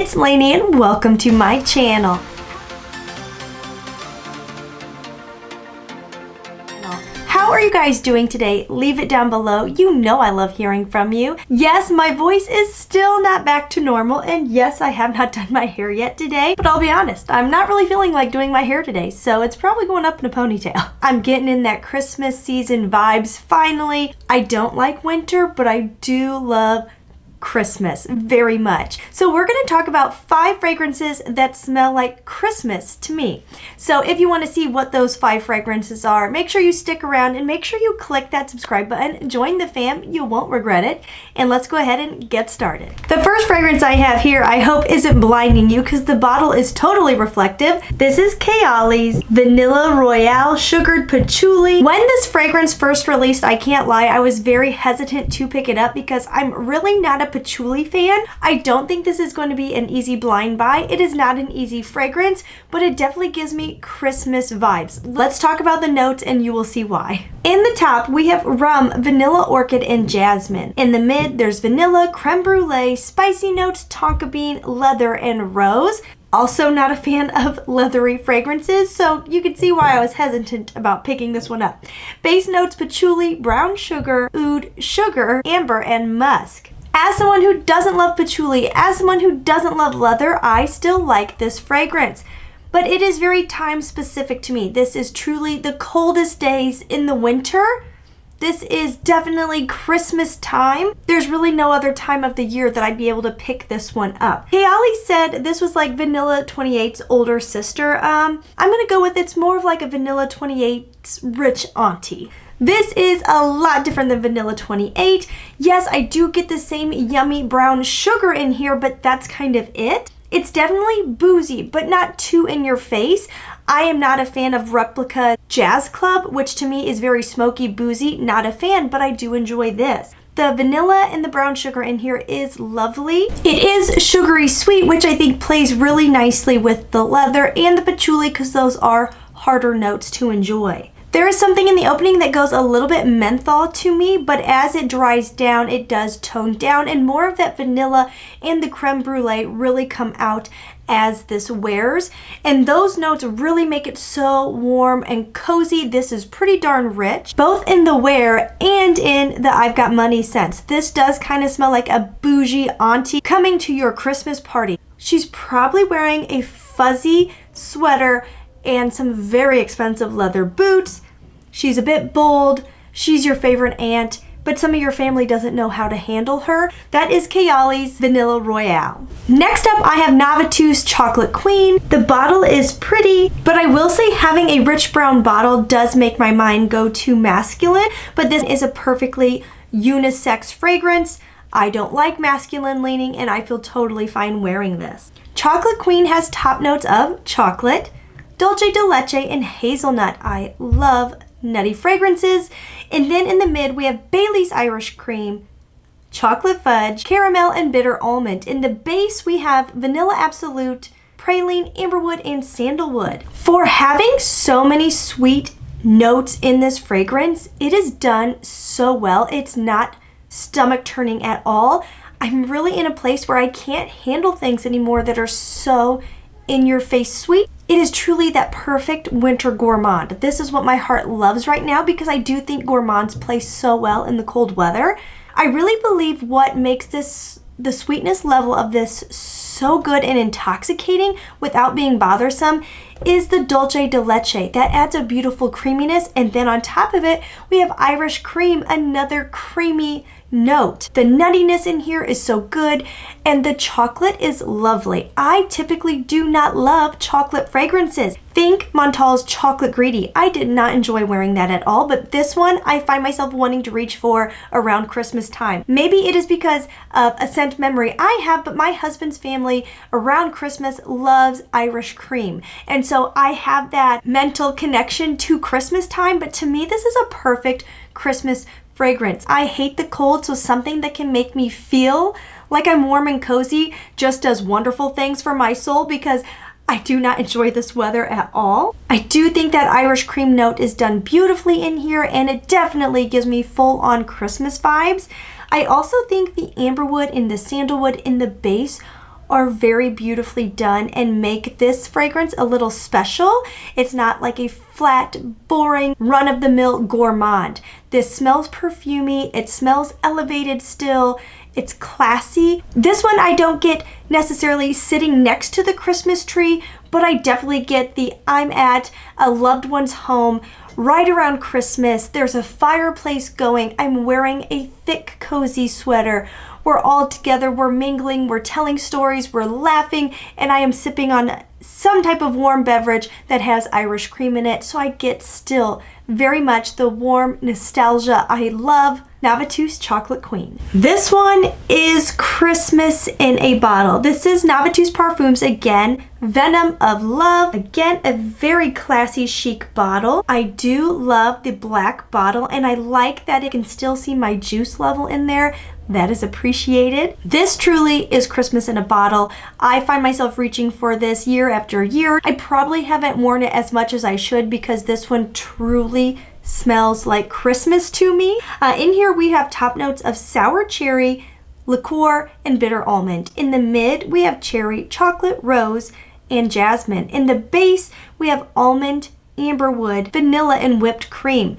it's Laynie and welcome to my channel. How are you guys doing today? Leave it down below. You know I love hearing from you. Yes, my voice is still not back to normal, and yes, I have not done my hair yet today, but I'll be honest, I'm not really feeling like doing my hair today, so it's probably going up in a ponytail. I'm getting in that Christmas season vibes finally. I don't like winter, but I do love Christmas very much. So we're going to talk about 5 fragrances that smell like Christmas to me. So if you want to see what those 5 fragrances are, make sure you stick around and make sure you click that subscribe button. Join the fam, you won't regret it. And let's go ahead and get started. The first fragrance I have here, I hope isn't blinding you because the bottle is totally reflective. This is Kayali's Vanilla Royale Sugared Patchouli. When this fragrance first released, I can't lie, I was very hesitant to pick it up because I'm really not a patchouli fan. I don't think this is going to be an easy blind buy. It is not an easy fragrance, but it definitely gives me Christmas vibes. Let's talk about the notes and you will see why. In the top, we have rum, vanilla orchid, and jasmine. In the mid, there's vanilla, creme brulee, spicy notes, tonka bean, leather, and rose. Also not a fan of leathery fragrances, so you can see why I was hesitant about picking this one up. Base notes, patchouli, brown sugar, oud, sugar, amber, and musk. As someone who doesn't love patchouli, as someone who doesn't love leather, I still like this fragrance. But it is very time specific to me. This is truly the coldest days in the winter. This is definitely Christmas time. There's really no other time of the year that I'd be able to pick this one up. Kayali said this was like Vanilla 28's older sister. I'm gonna go with it's more of like a Vanilla 28's rich auntie. This is a lot different than Vanilla 28. Yes, I do get the same yummy brown sugar in here, but that's kind of it. It's definitely boozy, but not too in your face. I am not a fan of Replica Jazz Club, which to me is very smoky, boozy. Not a fan, but I do enjoy this. The vanilla and the brown sugar in here is lovely. It is sugary sweet, which I think plays really nicely with the leather and the patchouli because those are harder notes to enjoy. There is something in the opening that goes a little bit menthol to me, but as it dries down, it does tone down, and more of that vanilla and the creme brulee really come out as this wears. And those notes really make it so warm and cozy. This is pretty darn rich, both in the wear and in the I've got money sense. This does kind of smell like a bougie auntie coming to your Christmas party. She's probably wearing a fuzzy sweater and some very expensive leather boots. She's a bit bold. She's your favorite aunt, but some of your family doesn't know how to handle her. That is Kayali's Vanilla Royale. Next up, I have Navatu's Chocolate Queen. The bottle is pretty, but I will say having a rich brown bottle does make my mind go to masculine, but this is a perfectly unisex fragrance. I don't like masculine leaning, and I feel totally fine wearing this. Chocolate Queen has top notes of chocolate, dulce de leche, and hazelnut. I love nutty fragrances. And then in the mid, we have Bailey's Irish Cream, chocolate fudge, caramel, and bitter almond. In the base, we have vanilla absolute, praline, amberwood, and sandalwood. For having so many sweet notes in this fragrance, it is done so well. It's not stomach turning at all. I'm really in a place where I can't handle things anymore that are so in your face sweet. It is truly that perfect winter gourmand. This is what my heart loves right now because I do think gourmands play so well in the cold weather. I really believe what makes the sweetness level of this so good and intoxicating without being bothersome is the dulce de leche. That adds a beautiful creaminess, and then on top of it, we have Irish cream, another creamy note. The nuttiness in here is so good, and the chocolate is lovely. I typically do not love chocolate fragrances. Think Montal's Chocolate Greedy. I did not enjoy wearing that at all, but this one I find myself wanting to reach for around Christmas time. Maybe it is because of a scent memory I have, but my husband's family around Christmas loves Irish cream. And so I have that mental connection to Christmas time, but to me this is a perfect Christmas fragrance. I hate the cold, so something that can make me feel like I'm warm and cozy just does wonderful things for my soul because I do not enjoy this weather at all. I do think that Irish cream note is done beautifully in here, and it definitely gives me full-on Christmas vibes. I also think the amberwood and the sandalwood in the base are very beautifully done and make this fragrance a little special. It's not like a flat, boring, run-of-the-mill gourmand. This smells perfumey, it smells elevated still, it's classy. This one I don't get necessarily sitting next to the Christmas tree, but I definitely get the I'm at a loved one's home right around Christmas. There's a fireplace going. I'm wearing a thick, cozy sweater. We're all together, we're mingling, we're telling stories, we're laughing, and I am sipping on some type of warm beverage that has Irish cream in it. So I get still very much the warm nostalgia I love. Navitus Chocolate Queen. This one is Christmas in a bottle. This is Navitus Parfums again, Venom of Love. Again, a very classy, chic bottle. I do love the black bottle, and I like that it can still see my juice level in there. That is appreciated. This truly is Christmas in a bottle. I find myself reaching for this year after year. I probably haven't worn it as much as I should because this one truly smells like Christmas to me. In here we have top notes of sour cherry, liqueur, and bitter almond. In the mid we have cherry, chocolate, rose, and jasmine. In the base we have almond, amberwood, vanilla, and whipped cream.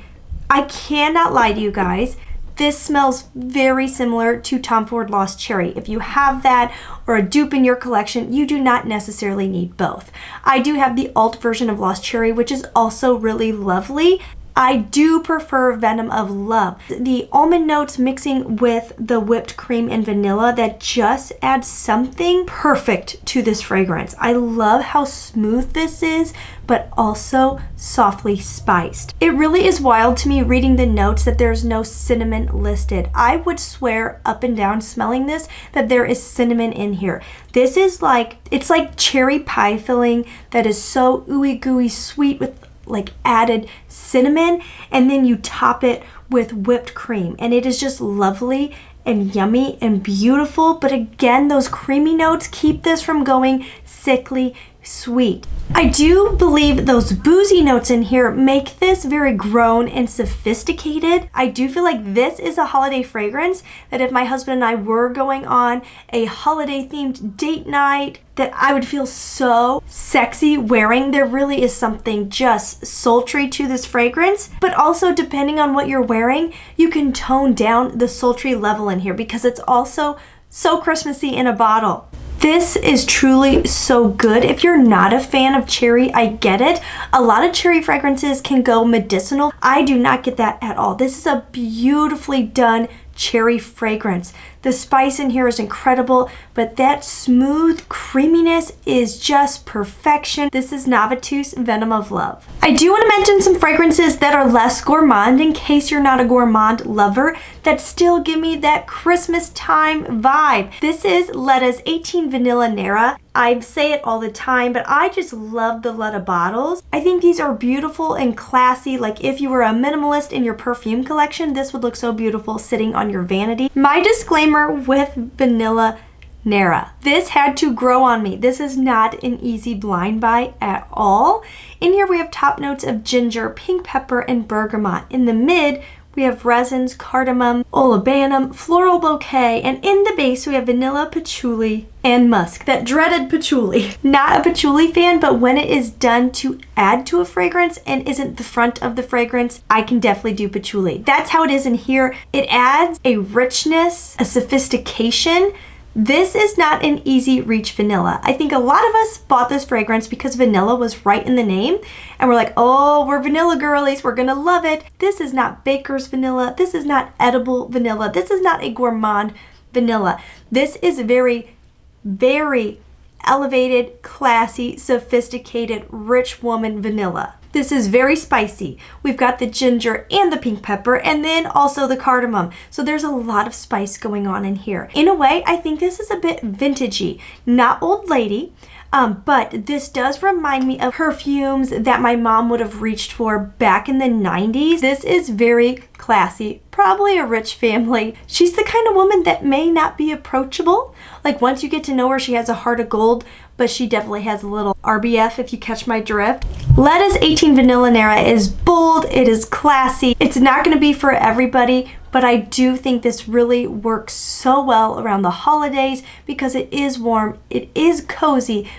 I cannot lie to you guys. This smells very similar to Tom Ford Lost Cherry. If you have that or a dupe in your collection, you do not necessarily need both. I do have the alt version of Lost Cherry, which is also really lovely. I do prefer Venom of Love. The almond notes mixing with the whipped cream and vanilla, that just adds something perfect to this fragrance. I love how smooth this is, but also softly spiced. It really is wild to me reading the notes that there's no cinnamon listed. I would swear up and down smelling this that there is cinnamon in here. This is like, it's like cherry pie filling that is so ooey gooey sweet with like added cinnamon, and then you top it with whipped cream, and it is just lovely and yummy and beautiful. But again, those creamy notes keep this from going sickly sweet. I do believe those boozy notes in here make this very grown and sophisticated. I do feel like this is a holiday fragrance that if my husband and I were going on a holiday themed date night, that I would feel so sexy wearing. There really is something just sultry to this fragrance, but also depending on what you're wearing, you can tone down the sultry level in here because it's also so Christmassy in a bottle. This is truly so good. If you're not a fan of cherry, I get it. A lot of cherry fragrances can go medicinal. I do not get that at all. This is a beautifully done cherry fragrance. The spice in here is incredible, but that smooth creaminess is just perfection. This is Navitus Venom of Love. I do want to mention some fragrances that are less gourmand in case you're not a gourmand lover that still give me that Christmas time vibe. This is Letta's 18 Vanilla Nera. I say it all the time, but I just love the Letta bottles. I think these are beautiful and classy. Like if you were a minimalist in your perfume collection, this would look so beautiful sitting on your vanity. My disclaimer with Vanilla Nera. This had to grow on me. This is not an easy blind buy at all. In here we have top notes of ginger, pink pepper, and bergamot. In the mid, we have resins, cardamom, olibanum, floral bouquet, and in the base we have vanilla, patchouli, and musk. That dreaded patchouli. Not a patchouli fan, but when it is done to add to a fragrance and isn't the front of the fragrance, I can definitely do patchouli. That's how it is in here. It adds a richness, a sophistication. This is not an easy reach vanilla. I think a lot of us bought this fragrance because vanilla was right in the name and we're like, oh, we're vanilla girlies, we're gonna love it. This is not baker's vanilla. This is not edible vanilla. This is not a gourmand vanilla. This is very, very elevated, classy, sophisticated, rich woman vanilla. This is very spicy. We've got the ginger and the pink pepper and then also the cardamom. So there's a lot of spice going on in here. In a way, I think this is a bit vintagey, not old lady, but this does remind me of perfumes that my mom would have reached for back in the 90s. This is very classy, probably a rich family. She's the kind of woman that may not be approachable. Like once you get to know her, she has a heart of gold, but she definitely has a little RBF if you catch my drift. Letta's 18 Vanilla Nera is bold, it is classy. It's not gonna be for everybody, but I do think this really works so well around the holidays because it is warm, it is cozy,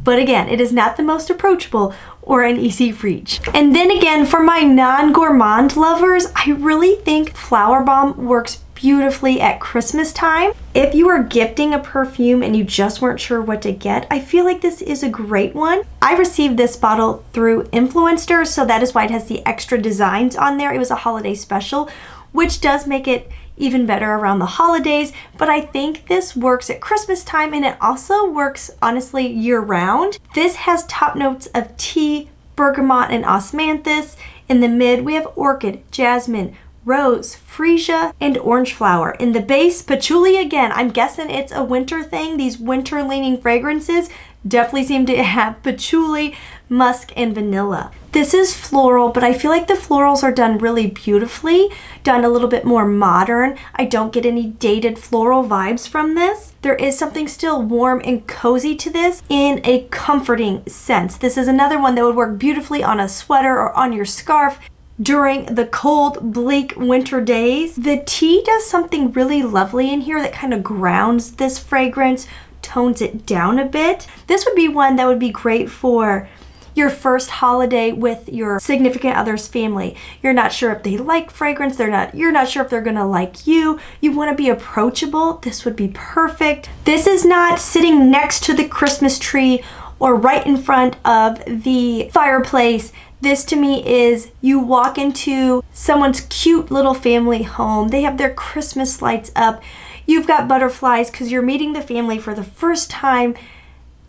but again, it is not the most approachable or an easy reach. And then again, for my non-gourmand lovers, I really think Flower Bomb works beautifully at Christmas time. If you are gifting a perfume and you just weren't sure what to get, I feel like this is a great one. I received this bottle through Influencer, so that is why it has the extra designs on there. It was a holiday special, which does make it even better around the holidays, but I think this works at Christmas time and it also works honestly year round. This has top notes of tea, bergamot, and osmanthus. In the mid, we have orchid, jasmine, rose, freesia, and orange flower. In the base, patchouli again. I'm guessing it's a winter thing. These winter leaning fragrances definitely seem to have patchouli, musk, and vanilla. This is floral, but I feel like the florals are done really beautifully, done a little bit more modern. I don't get any dated floral vibes from this. There is something still warm and cozy to this in a comforting sense. This is another one that would work beautifully on a sweater or on your scarf during the cold, bleak winter days. The tea does something really lovely in here that kind of grounds this fragrance, tones it down a bit. This would be one that would be great for your first holiday with your significant other's family. You're not sure if they like fragrance, you're not sure if they're gonna like you. You wanna be approachable, this would be perfect. This is not sitting next to the Christmas tree or right in front of the fireplace. This to me is you walk into someone's cute little family home. They have their Christmas lights up. You've got butterflies because you're meeting the family for the first time,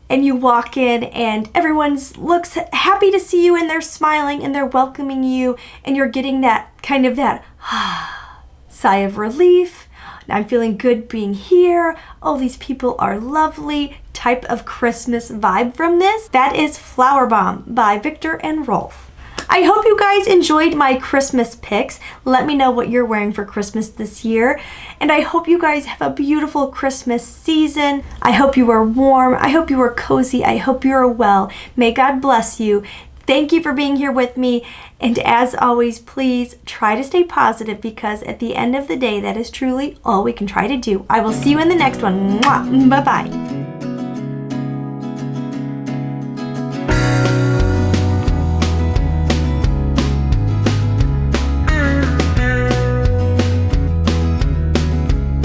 and you walk in and everyone looks happy to see you and they're smiling and they're welcoming you and you're getting that kind of that sigh of relief. I'm feeling good being here. Oh, these people are lovely type of Christmas vibe from this. That is Flower Bomb by Victor and Rolf. I hope you guys enjoyed my Christmas picks. Let me know what you're wearing for Christmas this year. And I hope you guys have a beautiful Christmas season. I hope you are warm. I hope you are cozy. I hope you are well. May God bless you. Thank you for being here with me. And as always, please try to stay positive because at the end of the day, that is truly all we can try to do. I will see you in the next one. Mwah. Bye-bye.